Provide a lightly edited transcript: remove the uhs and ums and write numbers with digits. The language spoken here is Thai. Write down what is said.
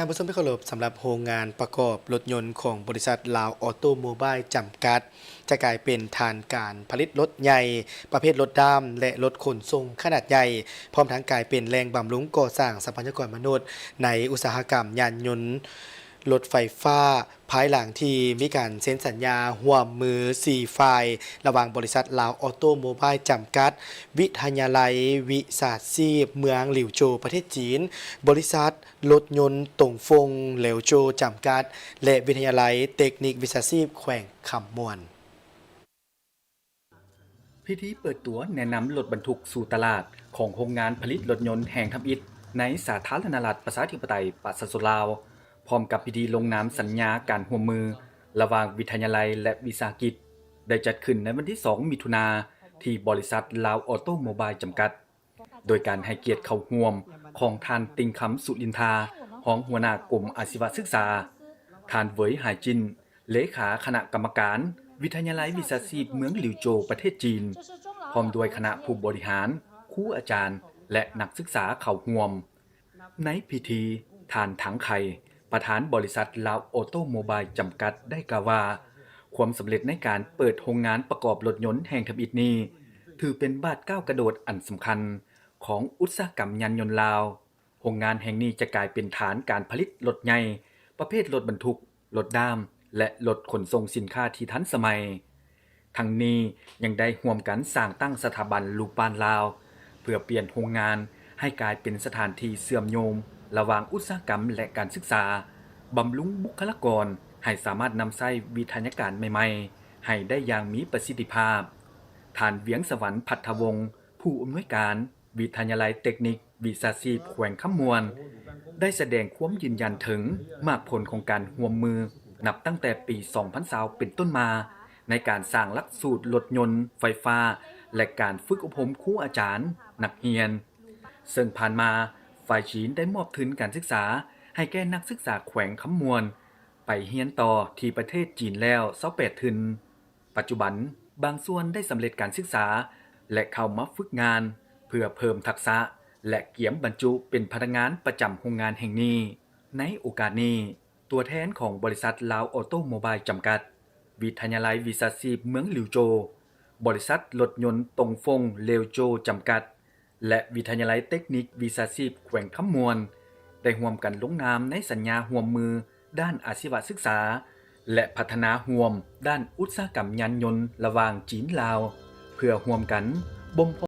ท่านผู้ชมที่เคารพสำหรับโรงงานประกอบรถยนต์ของบริษัทลาวออโตโมบายจำกัดจะกลายเป็นฐานการผลิตรถใหญ่ประเภทรถด้ามและรถขนส่งขนาดใหญ่พร้อมทั้งกลายเป็นแรงบำรุงก่อสร้างทรัพยากรมนุษย์ในอุตสาหกรรมยานยนต์รถไฟฟ้าภายหลังที่มีการเซ็นสัญญาร่วมมือ4ฝ่ายระหว่างบริษัทลาวออโตโมบายจำกัดวิทยาลัยวิสาชีพเมืองหลิวโจวประเทศจีนบริษัทรถยนต์ตงฟงเหลวโจวจำกัดและวิทยาลัยเทคนิควิชาชีพแขวงคำม่วนพิธีเปิดตัวแนะนำรถบรรทุกสู่ตลาดของโรงงานผลิตรถยนต์แห่งทับอิฐในสาธารณรัฐประชาธิปไตยปราศจากลาวพร้อมกับพิธีลงนามสัญญาการร่วมมือระหว่างวิทยาลัยและวิสาหกิจได้จัดขึ้นในวันที่ 2 มิถุนายนที่บริษัทลาวออโตโมบายจำกัดโดยการให้เกียรติเข้าร่วมของท่านติงคำสุรินทรรองหัวหน้ากรมอาชีวศึกษาท่านเหวยหายจินเลขาคณะกรรมการวิทยาลัยวิชาชีพเมืองหลิวโจวประเทศจีนพร้อมด้วยคณะผู้บริหารครูอาจารย์และนักศึกษาเข้าร่วมในพิธีท่านถังไข่ประธานบริษัทลาวออโตโมบายจำกัดได้กล่าวว่าความสำเร็จในการเปิดโรงงานประกอบรถยนต์แห่งทับอิฐนี้ถือเป็นบาดก้าวกระโดดอันสำคัญของอุตสาหกรรมยานยนต์ลาวโรงงานแห่งนี้จะกลายเป็นฐานการผลิตรถใหญ่ประเภทรถบรรทุกรถด้ามและรถขนส่งสินค้าที่ทันสมัยทั้งนี้ยังได้ร่วมกันสร้างตั้งสถาบันลูกบ้านลาวเพื่อเปลี่ยนโรงงานให้กลายเป็นสถานที่เชื่อมโยงระหว่างอุตสาหกรรมและการศึกษาบำรุงบุคลากรให้สามารถนำใช้วิทยาการใหม่ๆให้ได้อย่างมีประสิทธิภาพท่านเวียงสวรรค์พัทธวงศ์ผู้อำนวยการวิทยาลัยเทคนิควิชาชีพแขวงคำมวนได้แสดงความยืนยันถึงมากผลของการร่วมมือนับตั้งแต่ปี 2020 เป็นต้นมาในการสร้างหลักสูตรรถยนต์ไฟฟ้าและการฝึกอบรมครูอาจารย์นักเรียนซึ่งผ่านมาฝ่ายจีนได้มอบทุนการศึกษาให้แก่นักศึกษาแขวงคำมวนไปเรียนต่อที่ประเทศจีนแล้ว28ทุนปัจจุบันบางส่วนได้สำเร็จการศึกษาและเข้ามาฝึกงานเพื่อเพิ่มทักษะและเกียมบรรจุเป็นพนักงานประจำโรงงานแห่งนี้ในโอกาสนี้ตัวแทนของบริษัทลาวออโตโมบายจำกัดวิทยาลัยวิชาชีพเมืองหลิวโจวบริษัทรถยนต์ตงฟงเหลวโจวจำกัดและวิทยาลัยเทคนิควิชาชีพแขวงคำมวนได้ร่วมกันลงนามในสัญญาร่วมมือด้านอาชีวศึกษาและพัฒนาร่วมด้านอุตสาหกรรมยานยนต์ระหว่างจีนลาวเพื่อร่วมกันบ่ม